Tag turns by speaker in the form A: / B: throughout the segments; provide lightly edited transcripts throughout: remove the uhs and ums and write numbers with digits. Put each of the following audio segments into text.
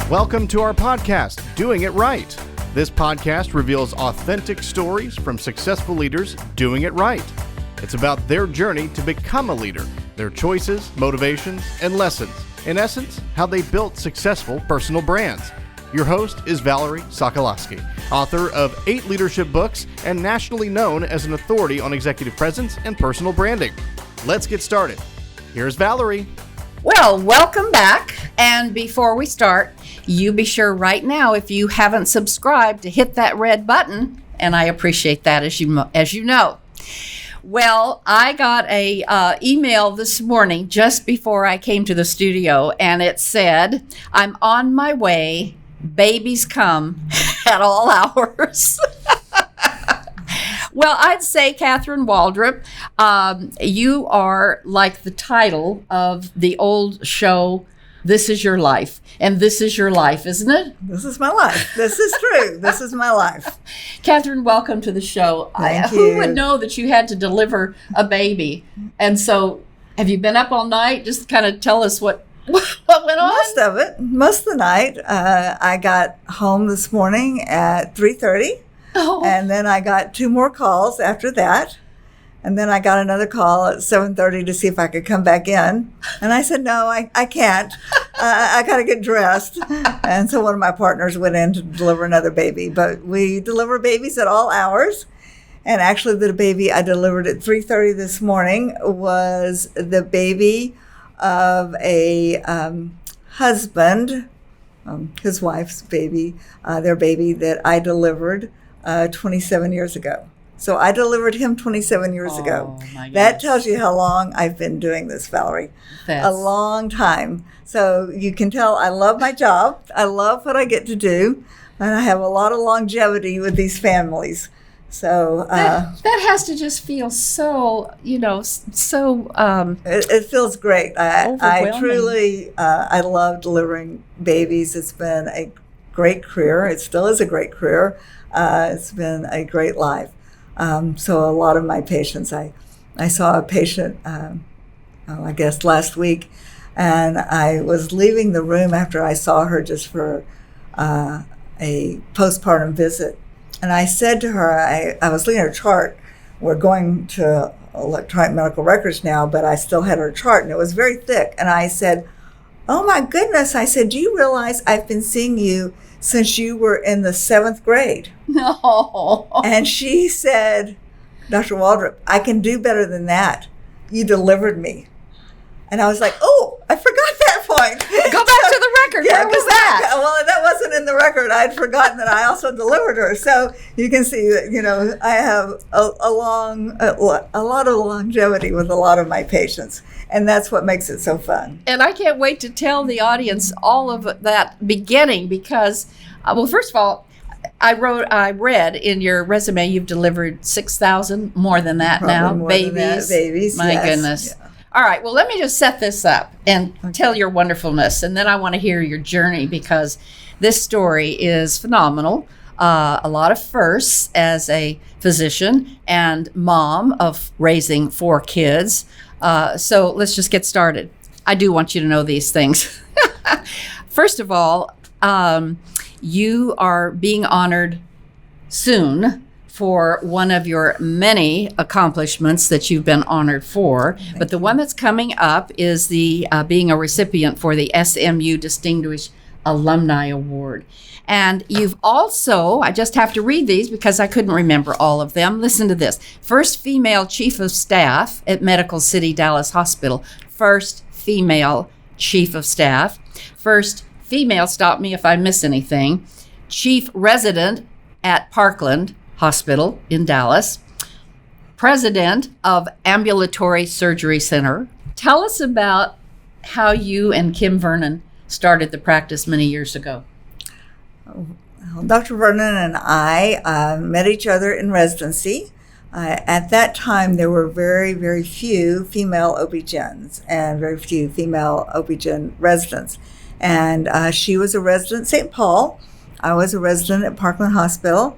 A: Welcome to our podcast, Doing It Right. This podcast reveals authentic stories from successful leaders doing it right. It's about their journey to become a leader, their choices, motivations, and lessons. In essence, how they built successful personal brands. Your host is Valerie Sokolosky, author of 8 leadership books and nationally known as an authority on executive presence and personal branding. Let's get started. Here's Valerie.
B: Well, welcome back. And before we start, you be sure right now, if you haven't subscribed, to hit that red button. And I appreciate that, as you know. Well, I got a email this morning just before I came to the studio, and it said, "I'm on my way. Babies come at all hours." Well, I'd say, Kathryn Waldrep, you are like the title of the old show, This Is Your Life. And this is your life, isn't it?
C: This is my life. This is true. This is my life.
B: Kathryn, welcome to the show.
C: Thank you.
B: Who would know that you had to deliver a baby? And so, have you been up all night? Just kind of tell us what went on?
C: Most of the night. I got home this morning at 3:30.
B: Oh.
C: And then I got 2 more calls after that. And then I got another call at 7:30 to see if I could come back in. And I said, no, I can't. I got to get dressed. And so one of my partners went in to deliver another baby. But we deliver babies at all hours. And actually the baby I delivered at 3:30 this morning was the baby of a husband, his wife's baby, their baby that I delivered 27 years ago. So I delivered him 27 years ago.
B: My
C: That tells you how long I've been doing this, Valerie. A long time. So you can tell I love my job. I love what I get to do. And I have a lot of longevity with these families. So
B: that has to just feel so,
C: it feels great. I
B: overwhelming.
C: truly, I love delivering babies. It's been a great career. It still is a great career. It's been a great life. So a lot of my patients, I saw a patient, I guess last week, and I was leaving the room after I saw her just for a postpartum visit. And I said to her, I was looking at her chart. We're going to electronic medical records now, but I still had her chart, and it was very thick. And I said, "Oh my goodness," I said, "do you realize I've been seeing you since you were in the 7th grade?"
B: No.
C: And she said, "Dr. Waldrop, I can do better than that. You delivered me." And I was like, oh, I forgot that point.
B: Go back to the record.
C: Yeah,
B: Where was that?
C: Well, that wasn't in the record. I'd forgotten that I also delivered her. So you can see that, I have a lot of longevity with a lot of my patients. And that's what makes it so fun.
B: And I can't wait to tell the audience all of that beginning because, first of all, I read in your resume you've delivered 6,000, more than that.
C: Probably
B: now,
C: more
B: babies.
C: Than that, babies.
B: My
C: yes.
B: goodness.
C: Yeah.
B: All right, well, let me just set this up and tell your wonderfulness, and then I want to hear your journey because this story is phenomenal. A lot of firsts as a physician and mom of raising 4 kids. So let's just get started. I do want you to know these things. First of all, you are being honored soon for one of your many accomplishments that you've been honored for. But the one that's coming up is the being a recipient for the SMU Distinguished Alumni Award. And you've also, I just have to read these because I couldn't remember all of them. Listen to this. First female chief of staff at Medical City Dallas Hospital. First female chief of staff. First female, stop me if I miss anything, chief resident at Parkland Hospital in Dallas. President of Ambulatory Surgery Center. Tell us about how you and Kim Vernon started the practice many years ago.
C: Dr. Vernon and I met each other in residency. At that time, there were very, very few female OB-Gyns and very few female OB-Gyn residents. And she was a resident at St. Paul. I was a resident at Parkland Hospital.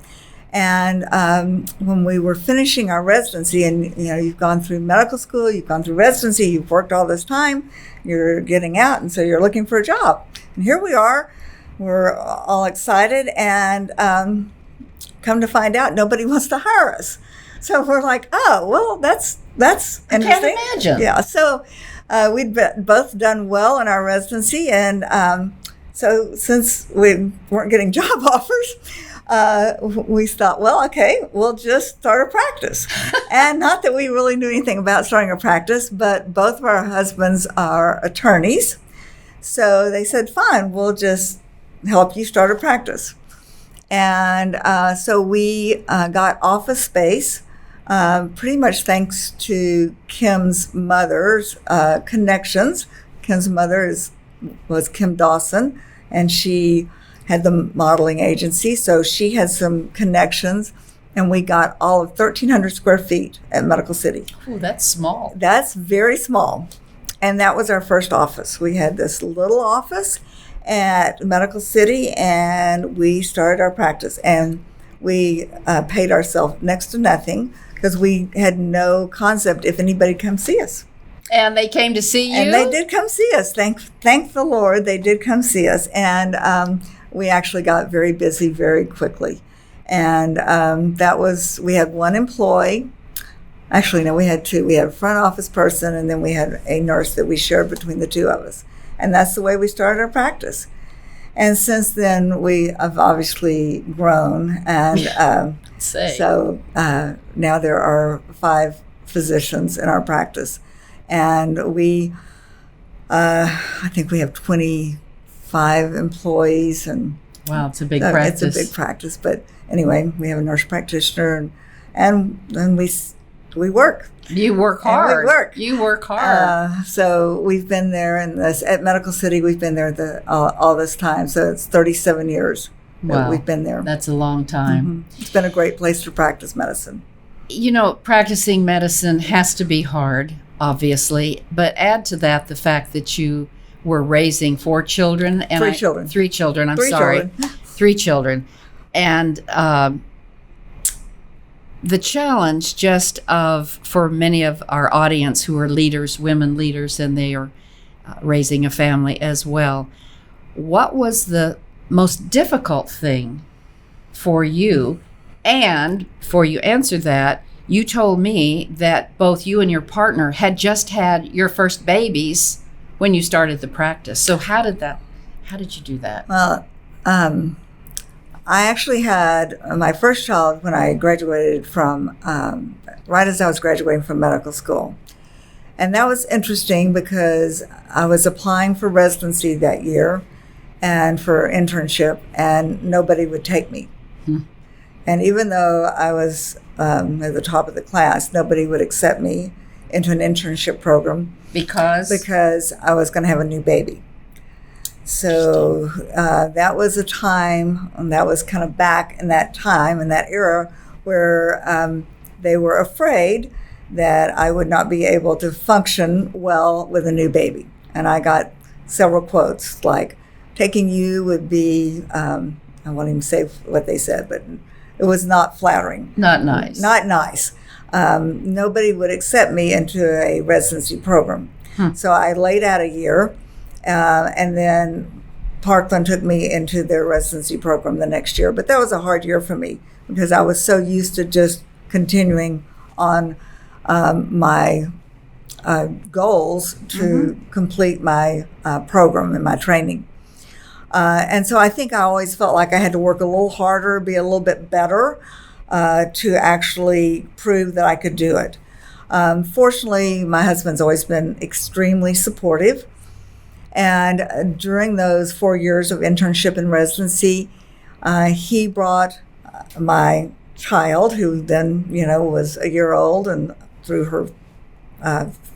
C: And when we were finishing our residency, and you've gone through medical school, you've gone through residency, you've worked all this time, you're getting out, and so you're looking for a job. And here we are, we're all excited, and come to find out, nobody wants to hire us. So we're like, oh, well, that's
B: I
C: interesting.
B: can't imagine.
C: Yeah. So we'd both done well in our residency, and so since we weren't getting job offers, we thought, well, okay, we'll just start a practice. And not that we really knew anything about starting a practice, but both of our husbands are attorneys. So they said, fine, we'll just help you start a practice. And so we got office space, pretty much thanks to Kim's mother's connections. Kim's mother was Kim Dawson, and she had the modeling agency, so she had some connections, and we got all of 1,300 square feet at Medical City.
B: Oh, that's small.
C: That's very small. And that was our first office. We had this little office at Medical City, and we started our practice. And we paid ourselves next to nothing because we had no concept if anybody come see us.
B: And they came to see you?
C: And they did come see us. Thank the Lord, they did come see us. And we actually got very busy very quickly. And we had one employee. Actually, no, we had two. We had a front office person, and then we had a nurse that we shared between the two of us. And that's the way we started our practice. And since then, we have obviously grown. And so now there are 5 physicians in our practice. And we, I think we have 25 employees. And
B: wow, it's a big practice.
C: It's a big practice. But anyway, we have a nurse practitioner, and we work.
B: You work hard. You work hard.
C: So we've been there at Medical City. We've been there all this time. So it's 37 years that we've been there.
B: That's a long time.
C: Mm-hmm. It's been a great place to practice medicine.
B: You know, practicing medicine has to be hard, obviously. But add to that the fact that you were raising 4 children. And
C: 3 children.
B: 3 children. I'm
C: 3
B: sorry.
C: Children.
B: 3 children. And the challenge for many of our audience who are leaders, women leaders, and they are raising a family as well. What was the most difficult thing for you? And before you answer that, you told me that both you and your partner had just had your first babies when you started the practice. So how did you do that?
C: Well, I actually had my first child when I graduated from, right as I was graduating from medical school. And that was interesting because I was applying for residency that year and for internship, and nobody would take me. And even though I was at the top of the class, nobody would accept me into an internship program. Because I was going to have a new baby. So that was a time, and that was kind of back in that time, in that era, where they were afraid that I would not be able to function well with a new baby. And I got several quotes like, taking you would be, I won't even say what they said, but it was not flattering.
B: Not nice.
C: Not nice. Nobody would accept me into a residency program. So I laid out a year. And then Parkland took me into their residency program the next year. But that was a hard year for me because I was so used to just continuing on my goals to complete my program and my training. And so I think I always felt like I had to work a little harder, be a little bit better to actually prove that I could do it. Fortunately, my husband's always been extremely supportive. And during those 4 years of internship and residency, he brought my child, who then, was a year old, and through her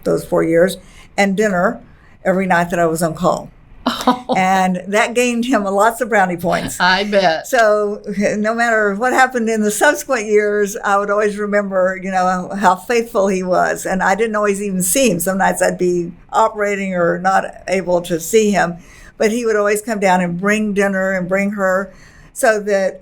C: those 4 years, and dinner every night that I was on call. Oh. And that gained him lots of brownie points.
B: I bet.
C: So no matter what happened in the subsequent years, I would always remember, how faithful he was. And I didn't always even see him. Some nights I'd be operating or not able to see him. But he would always come down and bring dinner and bring her so that,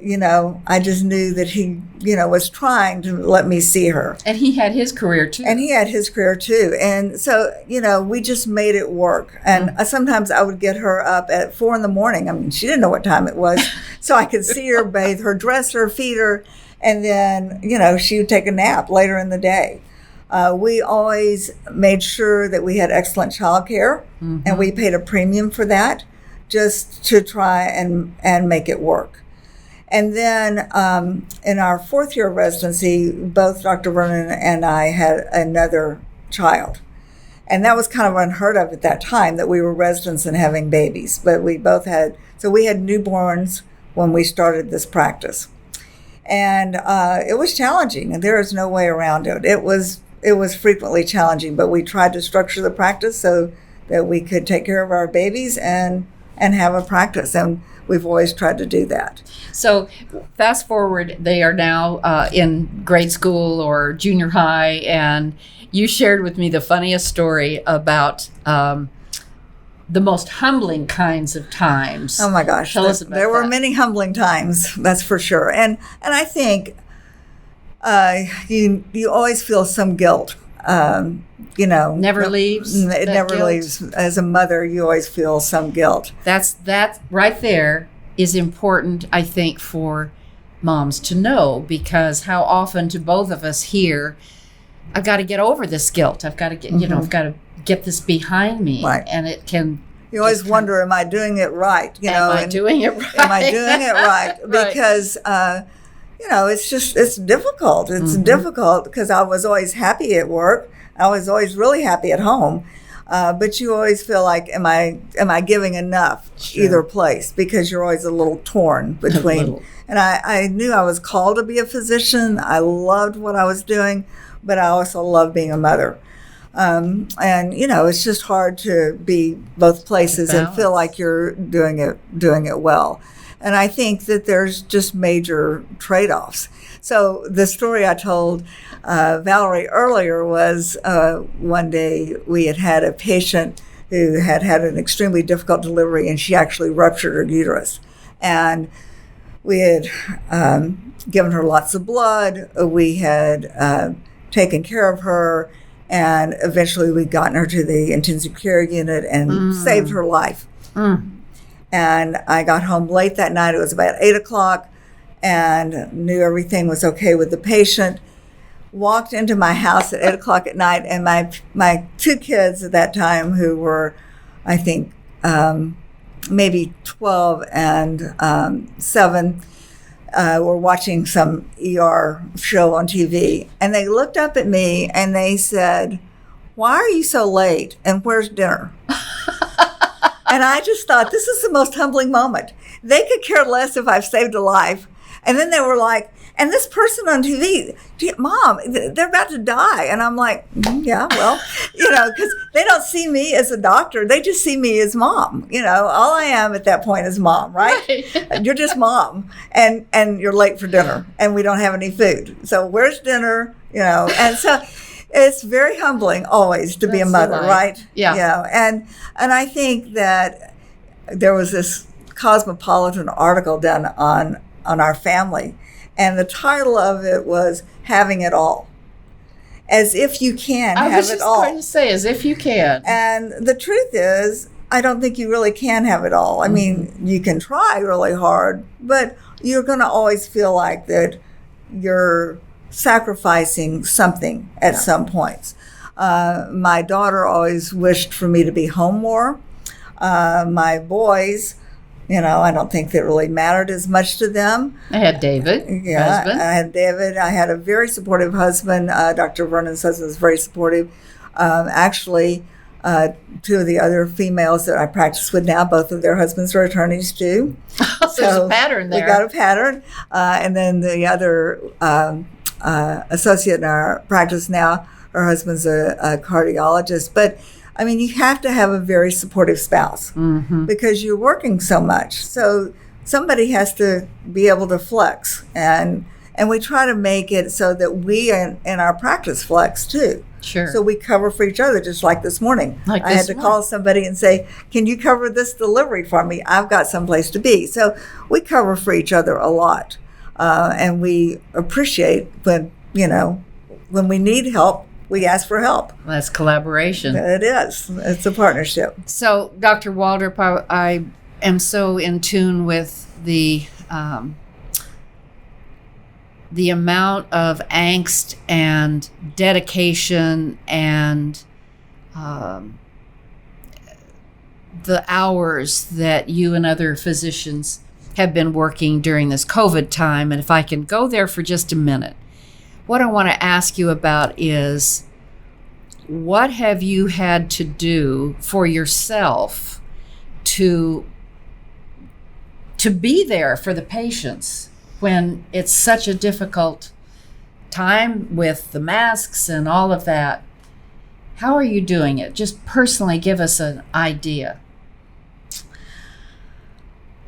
C: I just knew that he, was trying to let me see her.
B: And he had his career too.
C: And so, we just made it work. And sometimes I would get her up at 4 a.m. I mean, she didn't know what time it was. So I could see her, bathe her, dress her, feed her. And then, she would take a nap later in the day. We always made sure that we had excellent childcare, and we paid a premium for that just to try and make it work. And then in our 4th year of residency, both Dr. Vernon and I had another child. And that was kind of unheard of at that time, that we were residents and having babies. But we both had newborns when we started this practice. And it was challenging, and there is no way around it. It was frequently challenging, but we tried to structure the practice so that we could take care of our babies and have a practice. And we've always tried to do that.
B: So fast forward, they are now in grade school or junior high, and you shared with me the funniest story about the most humbling kinds of times.
C: Oh my gosh.
B: Tell us about
C: there were
B: that.
C: many humbling times, that's for sure. And I think you always feel some guilt.
B: Never leaves.
C: It never
B: guilt.
C: leaves. As a mother, you always feel some guilt.
B: That right there is important, I think, for moms to know, because how often do both of us hear, I've got to get over this guilt. I've got to get, I've got to get this behind me.
C: Right.
B: And it can.
C: You always wonder, am I doing it right?
B: Am I doing it right?
C: Am I doing it right?
B: Right.
C: Because, it's difficult. It's difficult because I was always happy at work. I was always really happy at home. But you always feel like, am I giving enough either place? Because you're always a little torn between. And I knew I was called to be a physician. I loved what I was doing, but I also loved being a mother. And it's just hard to be both places and feel like you're doing it well. And I think that there's just major trade-offs. So the story I told Valerie earlier was one day we had a patient who had an extremely difficult delivery, and she actually ruptured her uterus. And we had given her lots of blood. We had taken care of her, and eventually we'd gotten her to the intensive care unit and saved her life. And I got home late that night. It was about 8 o'clock, and knew everything was okay with the patient. Walked into my house at 8 o'clock at night, and my 2 kids at that time, who were, I think, maybe 12 and 7, were watching some ER show on TV. And they looked up at me and they said, "Why are you so late? And where's dinner?" And I just thought, this is the most humbling moment. They could care less if I've saved a life. And then they were like, and this person on TV, Mom, they're about to die. And I'm like, yeah, well, because they don't see me as a doctor. They just see me as mom. All I am at that point is mom, right? You're just mom. And you're late for dinner, and we don't have any food. So where's dinner? And so it's very humbling always to be a mother, right?
B: Yeah.
C: And I think that there was this Cosmopolitan article done on our family, and the title of it was "Having It All," as if you can have it all.
B: I was just going to say, as if you can.
C: And the truth is, I don't think you really can have it all. I mean, you can try really hard, but you're going to always feel like that you're sacrificing something at some points. My daughter always wished for me to be home more. My boys, I don't think that really mattered as much to them.
B: I had David, husband.
C: I had David. I had a very supportive husband. Dr. Vernon's husband was very supportive. Actually, 2 of the other females that I practice with now, both of their husbands are attorneys too.
B: There's a pattern there.
C: We got a pattern. And then the other associate in our practice now, her husband's a cardiologist. But I mean, you have to have a very supportive spouse because you're working so much. So somebody has to be able to flex. And And we try to make it so that we in our practice flex too.
B: Sure.
C: So we cover for each other, just like this morning.
B: Like
C: I had to call somebody and say, can you cover this delivery for me? I've got someplace to be. So we cover for each other a lot. And we appreciate when we need help, we ask for help.
B: That's collaboration.
C: It is. It's a partnership.
B: So, Dr. Waldrop, I am so in tune with the amount of angst and dedication and the hours that you and other physicians have been working during this COVID time. And if I can go there for just a minute, what I want to ask you about is, what have you had to do for yourself to be there for the patients when it's such a difficult time with the masks and all of that? How are you doing it? Just personally give us an idea.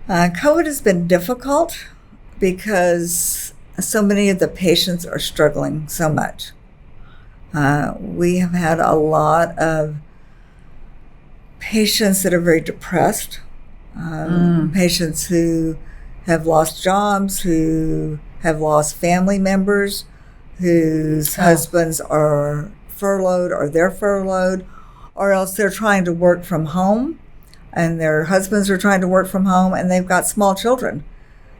C: COVID has been difficult because so many of the patients are struggling so much. We have had a lot of patients that are very depressed, patients who have lost jobs, who have lost family members, whose husbands are furloughed or they're furloughed, or else they're trying to work from home and their husbands are trying to work from home and they've got small children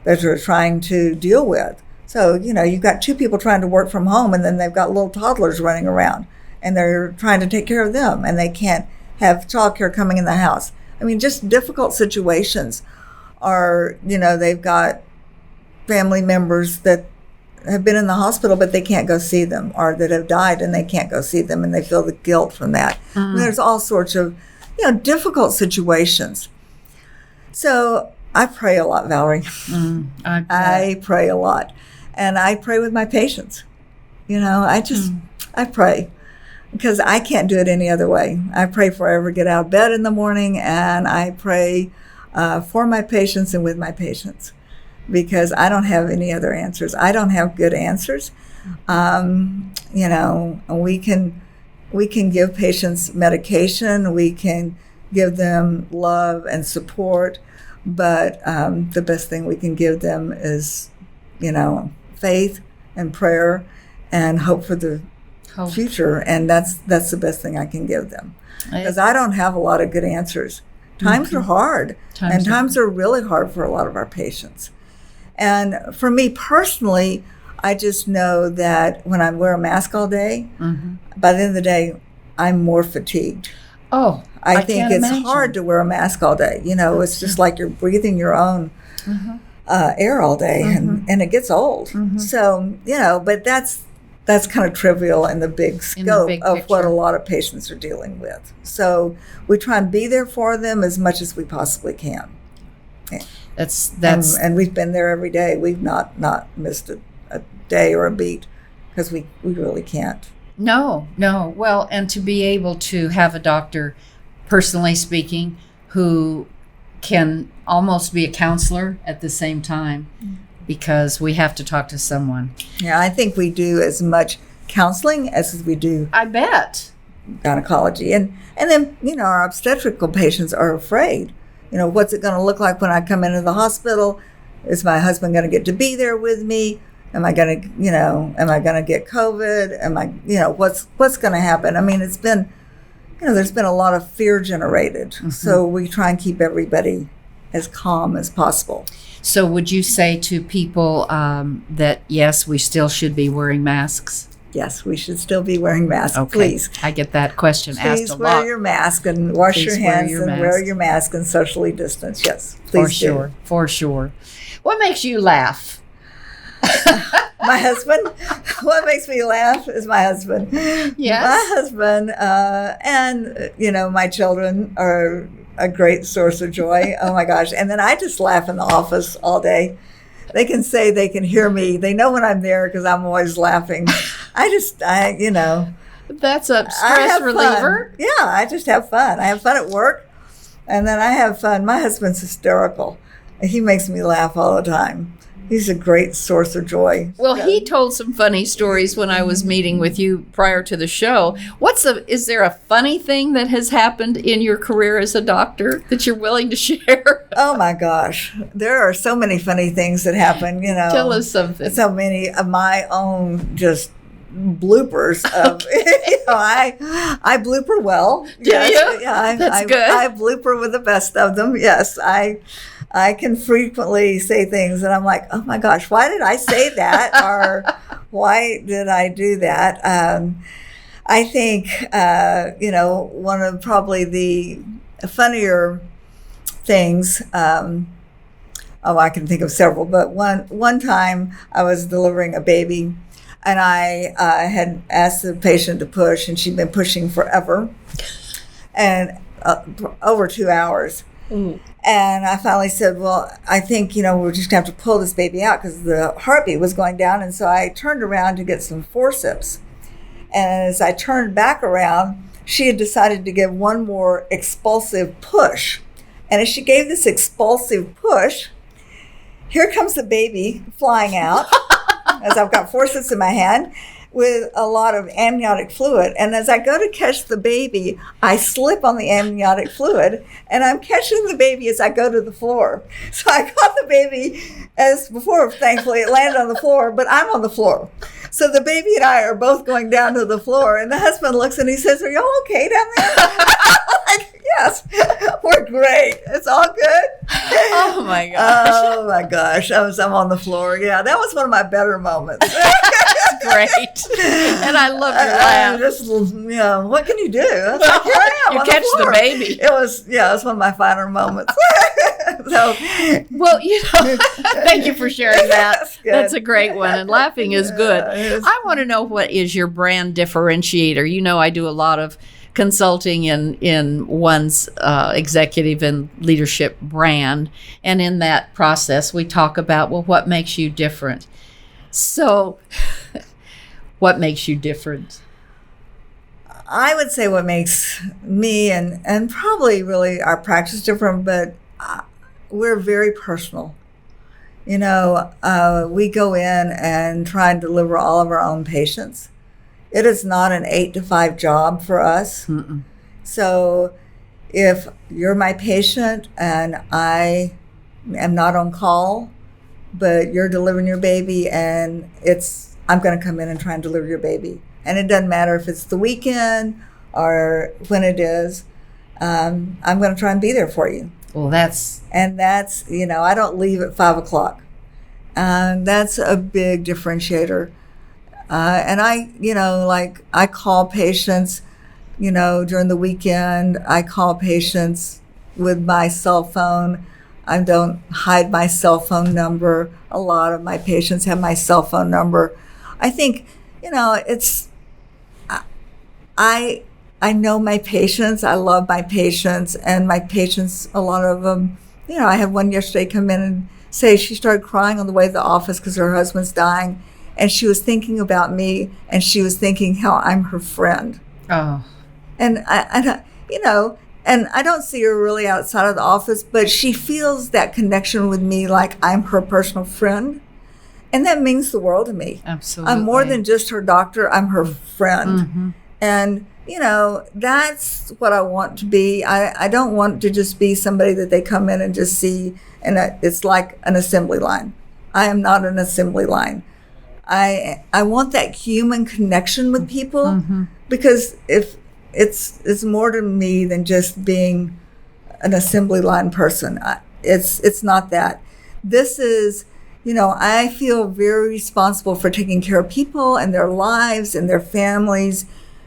C: that they're trying to deal with. So, you've got two people trying to work from home and then they've got little toddlers running around and they're trying to take care of them and they can't have childcare coming in the house. I mean, just difficult situations are, they've got family members that have been in the hospital but they can't go see them, or that have died and they can't go see them and they feel the guilt from that. And there's all sorts of, difficult situations. So I pray a lot, Valerie. I pray a lot. And I pray with my patients. I pray because I can't do it any other way. I pray before I ever get out of bed in the morning, and I pray for my patients and with my patients because I don't have any other answers. I don't have good answers. We can give patients medication. We can give them love and support. But the best thing we can give them is, faith and prayer and hope for the future. And that's the best thing I can give them. Because I don't have a lot of good answers. Times are hard. Times are really hard for a lot of our patients. And for me personally, I just know that when I wear a mask all day, by the end of the day, I'm more fatigued.
B: Oh,
C: I think it's hard to wear a mask all day. It's just like you're breathing your own air all day, and it gets old. So, but that's kind of trivial in the big scope of what a lot of patients are dealing with. So we try and be there for them as much as we possibly can. And we've been there every day. We've not missed a day or a beat because we really can't.
B: No. Well, and to be able to have a doctor, personally speaking, who can almost be a counselor at the same time, because we have to talk to someone.
C: Yeah, I think we do as much counseling as we do.
B: I bet.
C: Gynecology. And then, our obstetrical patients are afraid. What's it going to look like when I come into the hospital? Is my husband going to get to be there with me? Am I going to get COVID? What's going to happen? I mean, it's been, there's been a lot of fear generated. So we try and keep everybody as calm as possible.
B: So would you say to people that, yes, we still should be wearing masks?
C: Yes, we should still be wearing masks,
B: okay.
C: Please.
B: I get that question asked a lot.
C: Please wear your mask and wash your hands and wear your mask and socially distance. Yes, please do.
B: For sure. What makes you laugh?
C: My husband. What makes me laugh is my husband.
B: Yes.
C: My husband and, my children are a great source of joy. Oh, my gosh. And then I just laugh in the office all day. They can say they can hear me. They know when I'm there because I'm always laughing. That's a stress reliever.
B: Fun.
C: Yeah, I just have fun. I have fun at work, and then I have fun. My husband's hysterical. He makes me laugh all the time. He's a great source of joy.
B: Well, he told some funny stories when I was meeting with you prior to the show. Is there a funny thing that has happened in your career as a doctor that you're willing to share?
C: Oh my gosh. There are so many funny things that happen,
B: Tell us something.
C: So many of my own just bloopers. I blooper well.
B: Do you?
C: Yeah,
B: That's good.
C: I blooper with the best of them. Yes, I can frequently say things and I'm like, oh my gosh, why did I say that? Or why did I do that? I think, one of probably the funnier things, I can think of several, but one time I was delivering a baby and I had asked the patient to push, and she'd been pushing forever, and over 2 hours. Mm. And I finally said, well, I think, we're just going to have to pull this baby out because the heartbeat was going down. And so I turned around to get some forceps. And as I turned back around, she had decided to give one more expulsive push. And as she gave this expulsive push, here comes the baby flying out as I've got forceps in my hand with a lot of amniotic fluid. And as I go to catch the baby, I slip on the amniotic fluid, and I'm catching the baby as I go to the floor. So I caught the baby as before, thankfully it landed on the floor, but I'm on the floor. So the baby and I are both going down to the floor, and the husband looks and he says, are y'all okay down there? I'm like, yes, we're great. It's all good.
B: Oh my gosh.
C: Oh my gosh. I'm on the floor. Yeah, that was one of my better moments.
B: Great. And I love your laugh.
C: What can you do? I was like, here I am
B: you
C: on
B: catch
C: the floor.
B: The baby.
C: It was one of my finer moments.
B: Well, thank you for sharing that. That's a great one. And laughing is good. I want to know, what is your brand differentiator? I do a lot of consulting in one's executive and leadership brand. And in that process, we talk about, what makes you different? So what makes you different?
C: I would say what makes me and probably really our practice different, but we're very personal. We go in and try and deliver all of our own patients. It is not an 8-to-5 job for us. Mm-mm. So if you're my patient and I am not on call, but you're delivering your baby and I'm going to come in and try and deliver your baby. And it doesn't matter if it's the weekend or when it is, I'm going to try and be there for you.
B: Well, that's,
C: I don't leave at 5:00. That's a big differentiator. And I call patients, during the weekend. I call patients with my cell phone. I don't hide my cell phone number. A lot of my patients have my cell phone number. I think, I know my patients. I love my patients, and my patients, a lot of them, I had one yesterday come in and say she started crying on the way to the office because her husband's dying, and she was thinking about me, and she was thinking how I'm her friend.
B: Oh.
C: And and I don't see her really outside of the office, but she feels that connection with me like I'm her personal friend. And that means the world to me.
B: Absolutely.
C: I'm more than just her doctor. I'm her friend.
B: Mm-hmm.
C: And, that's what I want to be. I don't want to just be somebody that they come in and just see, and it's like an assembly line. I am not an assembly line. I want that human connection with people, mm-hmm. because if it's more to me than just being an assembly line person. It's not that. This is, I feel very responsible for taking care of people and their lives and their families.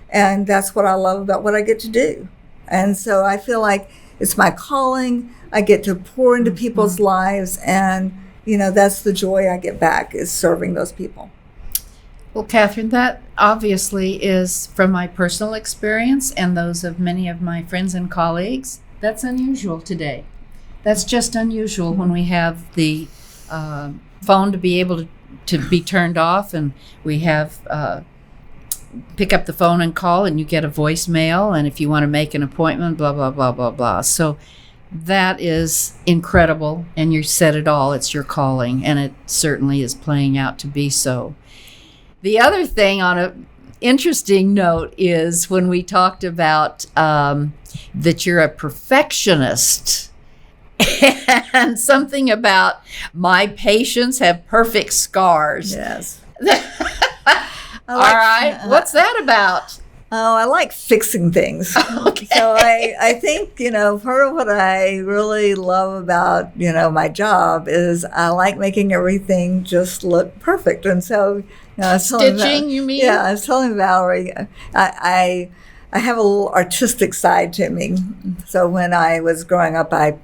C: And that's what I love about what I get to do. And so I feel like it's my calling. I get to pour into people's mm-hmm. lives. And, that's the joy I get back, is serving those people.
B: Well, Kathryn, that obviously is from my personal experience and those of many of my friends and colleagues. That's unusual today. That's just unusual when we have the phone to be able to be turned off, and we have pick up the phone and call, and you get a voicemail, and if you want to make an appointment, blah, blah, blah, blah, blah. So That is incredible, and you said it all. It's your calling, and it certainly is playing out to be so. The other thing on a interesting note is when we talked about that you're a perfectionist and something about my patients have perfect scars.
C: Yes.
B: All right. What's that about?
C: Oh, I like fixing things.
B: Okay.
C: So I think, part of what I really love about, my job is I like making everything just look perfect. And so, I was telling
B: Stitching, you mean?
C: Yeah, I was telling Valerie, I have a little artistic side to me. So when I was growing up, I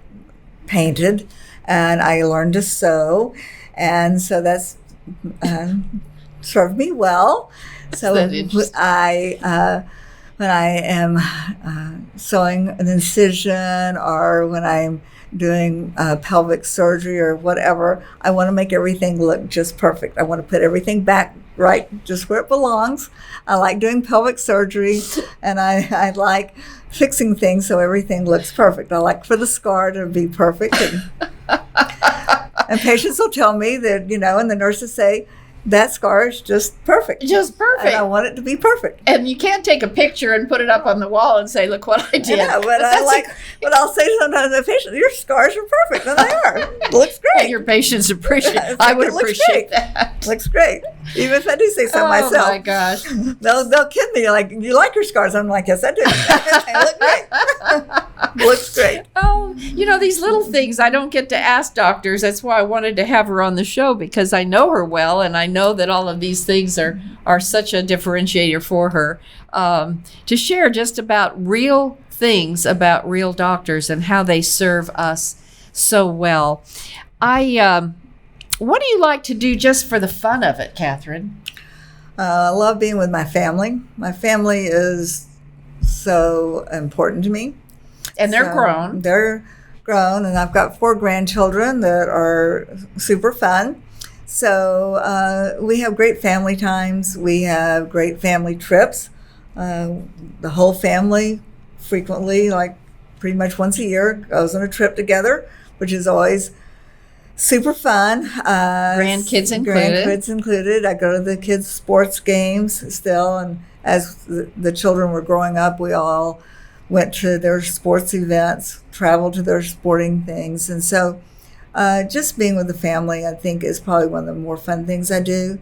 C: painted and I learned to sew. And so that's served me well. So when I am sewing an incision or when I'm doing pelvic surgery or whatever, I want to make everything look just perfect. I want to put everything back right, just where it belongs. I like doing pelvic surgery, and I like fixing things so everything looks perfect. I like for the scar to be perfect. And patients will tell me that, and the nurses say, that scar is just perfect.
B: Just perfect.
C: And I want it to be perfect.
B: And you can't take a picture and put it up on the wall and say, look what I did.
C: Yeah, but I'll say sometimes to the patient, your scars are perfect. And they are. It looks great.
B: And your patients appreciate
C: Yeah,
B: I would
C: it looks
B: appreciate
C: great.
B: that.
C: Looks great. Even if I do say so myself.
B: Oh, my gosh.
C: They'll kid me like, you like your scars? I'm like, yes, I do. They look great. Looks great.
B: Oh, these little things I don't get to ask doctors. That's why I wanted to have her on the show, because I know her well, and I know that all of these things are such a differentiator for her. To share just about real things about real doctors and how they serve us so well. What do you like to do just for the fun of it, Kathryn?
C: I love being with my family. My family is so important to me.
B: And they're grown.
C: They're grown, and I've got 4 grandchildren that are super fun. So we have great family times. We have great family trips. The whole family frequently, like pretty much once a year, goes on a trip together, which is always super fun.
B: Grandkids included.
C: Grandkids included. I go to the kids' sports games still, and as the children were growing up, we all went to their sports events, traveled to their sporting things. And so just being with the family, I think, is probably one of the more fun things I do.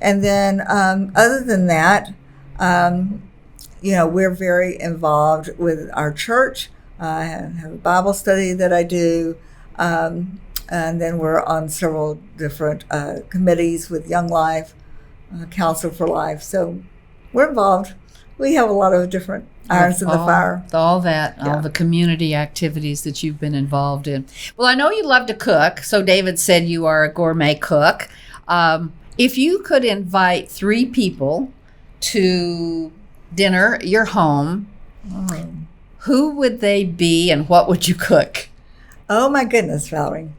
C: And then other than that, we're very involved with our church. I have a Bible study that I do. And then we're on several different committees with Young Life, Counsel for Life. So we're involved. We have a lot of different irons in the fire.
B: All the community activities that you've been involved in. Well, I know you love to cook. So David said you are a gourmet cook. If you could invite 3 people to dinner at your home, who would they be and what would you cook?
C: Oh, my goodness, Valerie.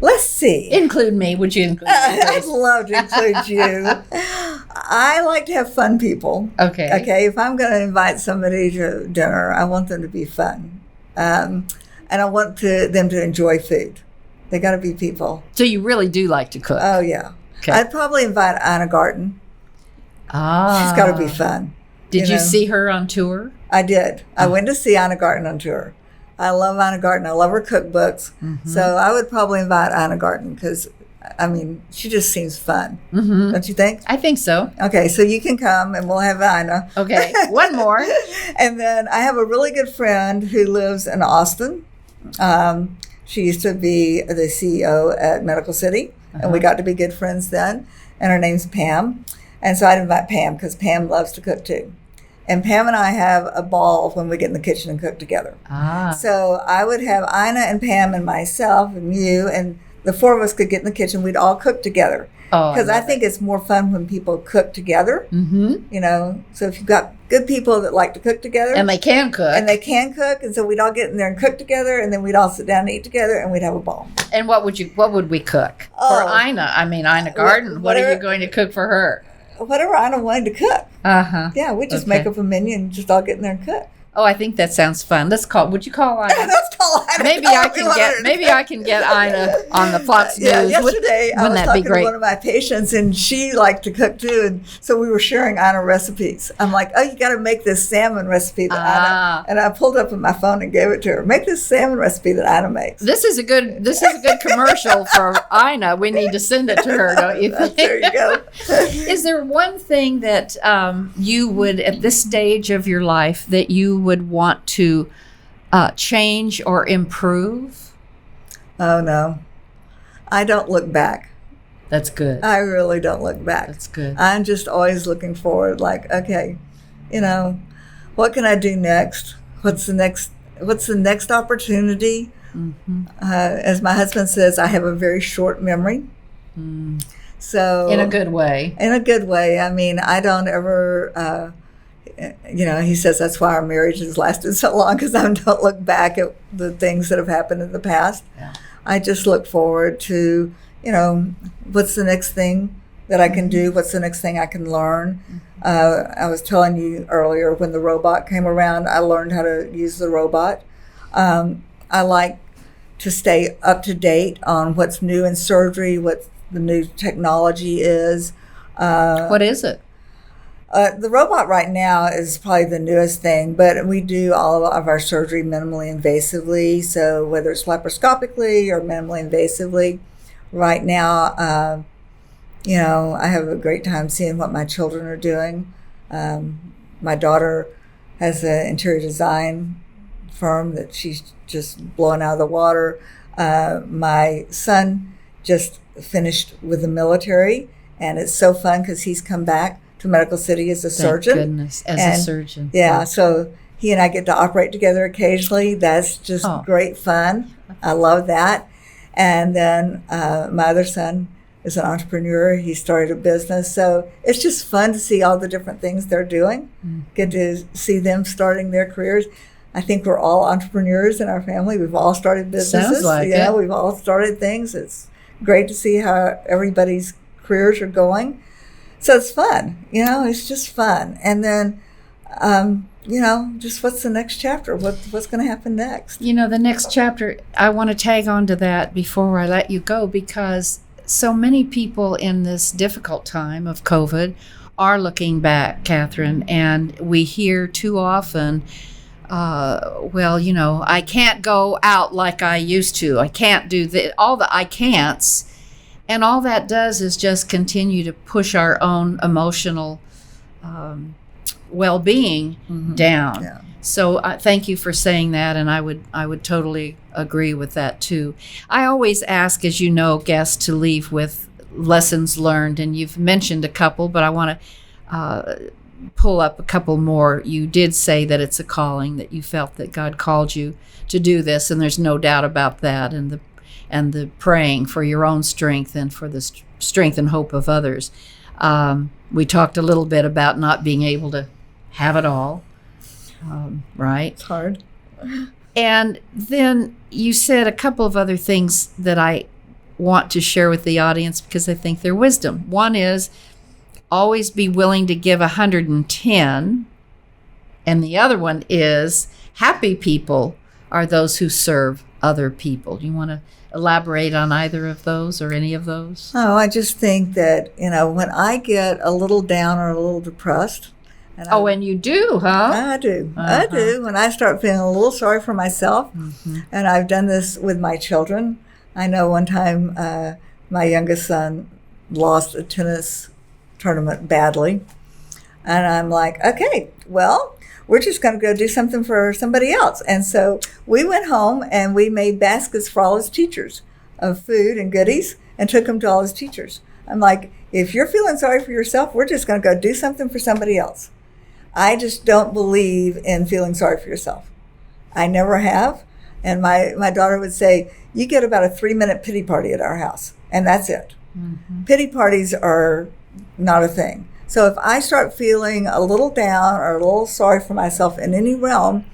C: Let's see.
B: Include me. Would you include me?
C: I'd love to include you. I like to have fun people.
B: Okay.
C: Okay. If I'm going to invite somebody to dinner, I want them to be fun. And I want them to enjoy food. They got to be people.
B: So you really do like to cook?
C: Oh, yeah.
B: Okay.
C: I'd probably invite Anna Garten.
B: Ah.
C: She's got to be fun.
B: Did you see her on tour?
C: I did. I went to see Anna Garten on tour. I love Anna Garten. I love her cookbooks. Mm-hmm. So I would probably invite Anna Garten because, she just seems fun. Mm-hmm. Don't you think?
B: I think so.
C: Okay, so you can come and we'll have Anna.
B: Okay, one more.
C: And then I have a really good friend who lives in Austin. She used to be the CEO at Medical City, and we got to be good friends then. And her name's Pam. And so I'd invite Pam because Pam loves to cook too. And Pam and I have a ball when we get in the kitchen and cook together. Ah. So I would have Ina and Pam and myself and you, and the 4 of us could get in the kitchen. We'd all cook together. Because I think it's more fun when people cook together. Mm-hmm. So if you've got good people that like to cook together.
B: And they can cook.
C: And so we'd all get in there and cook together, and then we'd all sit down and eat together, and we'd have a ball.
B: And what would we cook? For Ina? Ina Garten. What are you going to cook for her?
C: Whatever Ina wanted to cook.
B: Uh-huh.
C: Yeah, we just make up a menu and just all get in there and cook.
B: Oh, I think that sounds fun. Would you call Ina?
C: Let's call.
B: Maybe I can get Ina on the Fox News.
C: Yesterday I was
B: that
C: talking
B: be great?
C: to one of my patients, and she liked to cook too, and so we were sharing Ina recipes. I'm like, oh, you got to make this salmon recipe that Ina, and I pulled up on my phone and gave it to her. Make this salmon recipe that Ina makes.
B: This is a good commercial for Ina. We need to send it to her, don't you think?
C: There you go.
B: Is there one thing that you would, at this stage of your life, that you would want to change or improve?
C: Oh, no. I don't look back.
B: That's good.
C: I really don't look back.
B: That's good.
C: I'm just always looking forward, like, okay, what can I do next? What's the next opportunity?
B: Mm-hmm.
C: As my husband says, I have a very short memory. So
B: in a good way.
C: In a good way. I mean, I don't ever, he says that's why our marriage has lasted so long, because I don't look back at the things that have happened in the past. Yeah. I just look forward to, what's the next thing that I can do? What's the next thing I can learn? I was telling you earlier, when the robot came around, I learned how to use the robot. I like to stay up to date on what's new in surgery, what the new technology is.
B: What is it?
C: The robot right now is probably the newest thing, but we do all of our surgery minimally invasively. So whether it's laparoscopically or minimally invasively, right now, I have a great time seeing what my children are doing. My daughter has an interior design firm that she's just blowing out of the water. My son just finished with the military, and it's so fun because he's come back to Medical City as a surgeon.
B: Thank goodness, as a surgeon.
C: Yeah, so he and I get to operate together occasionally. That's just great fun. I love that. And then my other son is an entrepreneur. He started a business. So it's just fun to see all the different things they're doing, get to see them starting their careers. I think we're all entrepreneurs in our family. We've all started businesses.
B: Sounds like it.
C: We've all started things. It's great to see how everybody's careers are going. So it's fun, it's just fun. And then, just what's the next chapter? What's going to happen next?
B: The next chapter, I want to tag on to that before I let you go, because so many people in this difficult time of COVID are looking back, Kathryn, and we hear too often, I can't go out like I used to. I can't do all the I can'ts. And all that does is just continue to push our own emotional well-being down. Yeah. So thank you for saying that, and I would totally agree with that too. I always ask, as you know, guests to leave with lessons learned, and you've mentioned a couple, but I want to pull up a couple more. You did say that it's a calling, that you felt that God called you to do this, and there's no doubt about that, and the praying for your own strength and for the strength and hope of others. We talked a little bit about not being able to have it all, right?
C: It's hard.
B: And then you said a couple of other things that I want to share with the audience because I think they're wisdom. One is always be willing to give 110. And the other one is happy people are those who serve other people. Do you want to elaborate on either of those or any of those?
C: Oh, I just think that, when I get a little down or a little depressed.
B: And you do, huh?
C: I do. I do. When I start feeling a little sorry for myself, and I've done this with my children. I know one time my youngest son lost a tennis tournament badly. And I'm like, okay, well, we're just going to go do something for somebody else. And so we went home and we made baskets for all his teachers of food and goodies and took them to all his teachers. I'm like, if you're feeling sorry for yourself, we're just going to go do something for somebody else. I just don't believe in feeling sorry for yourself. I never have. And my daughter would say, you get about a 3-minute pity party at our house, and that's it. Pity parties are not a thing. So if I start feeling a little down or a little sorry for myself in any realm,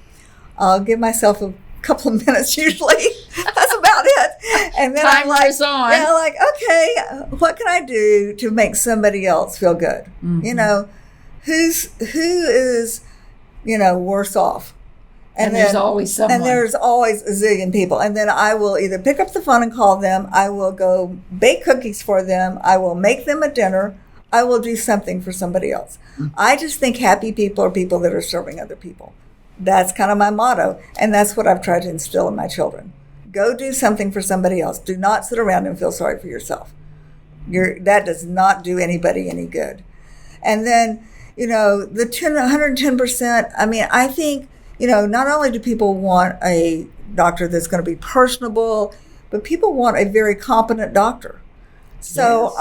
C: I'll give myself a couple of minutes usually. That's about it. And then
B: Time
C: I'm like,
B: goes on.
C: okay, what can I do to make somebody else feel good? Who is, worse off?
B: And there's always someone.
C: And there's always a zillion people. And then I will either pick up the phone and call them. I will go bake cookies for them. I will make them a dinner. I will do something for somebody else. Mm-hmm. I just think happy people are people that are serving other people. That's kind of my motto. And that's what I've tried to instill in my children. Go do something for somebody else. Do not sit around and feel sorry for yourself. That does not do anybody any good. And then, the 110%, I think, not only do people want a doctor that's going to be personable, but people want a very competent doctor. So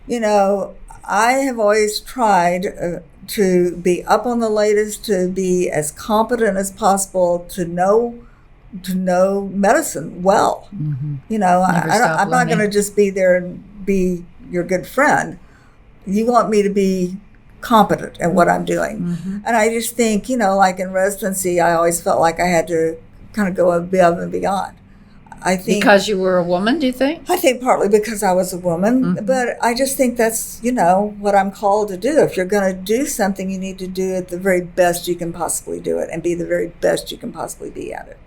C: yes. I have always tried to be up on the latest, to be as competent as possible, to know medicine well. Mm-hmm. I'm not going to just be there and be your good friend. You want me to be competent at what I'm doing. Mm-hmm. And I just think, like in residency, I always felt like I had to kind of go above and beyond. I think
B: because you were a woman, do you think?
C: I think partly because I was a woman, mm-hmm. but I just think that's, what I'm called to do. If you're going to do something, you need to do it the very best you can possibly do it and be the very best you can possibly be at it.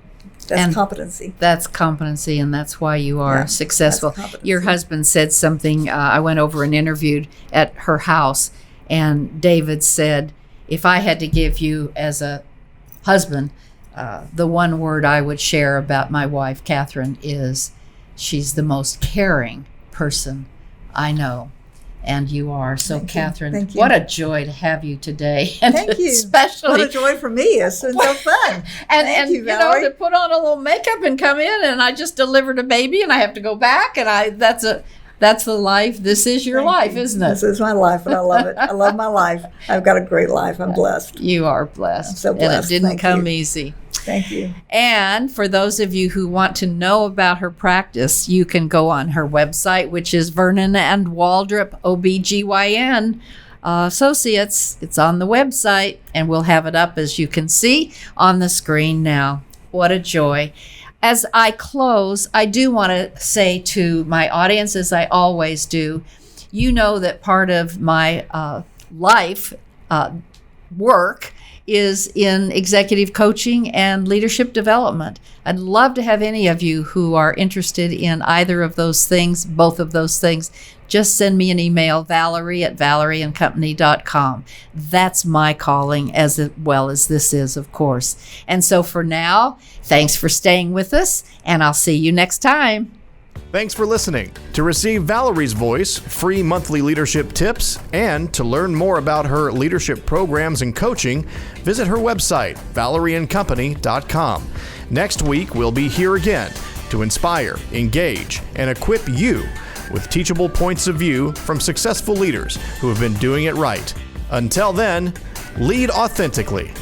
C: That's competency.
B: That's competency, and that's why you are successful. Your husband said something, I went over and interviewed at her house, and David said, if I had to give you as a husband, the one word I would share about my wife, Kathryn, is she's the most caring person I know. And you are. So, Kathryn, what a joy to have you today. And
C: Thank you.
B: Especially,
C: what a joy for me. It's been so fun.
B: and you to put on a little makeup and come in, and I just delivered a baby, and I have to go back, and that's the life. This is your life, isn't it?
C: This is my life, and I love it. I love my life. I've got a great life. I'm blessed.
B: You are blessed.
C: I'm so blessed.
B: And it didn't come easy.
C: Thank you.
B: And for those of you who want to know about her practice, you can go on her website, which is Vernon and Waldrop, OB-Gyn Associates. It's on the website, and we'll have it up, as you can see, on the screen now. What a joy. As I close, I do want to say to my audience, as I always do, you know that part of my life work is in executive coaching and leadership development. I'd love to have any of you who are interested in either of those things, both of those things, just send me an email, Valerie@valerieandcompany.com. That's my calling, as well as this is, of course. And so for now, thanks for staying with us, and I'll see you next time.
A: Thanks for listening. To receive Valerie's voice, free monthly leadership tips, and to learn more about her leadership programs and coaching, visit her website, valerieandcompany.com. Next week, we'll be here again to inspire, engage, and equip you with teachable points of view from successful leaders who have been doing it right. Until then, lead authentically.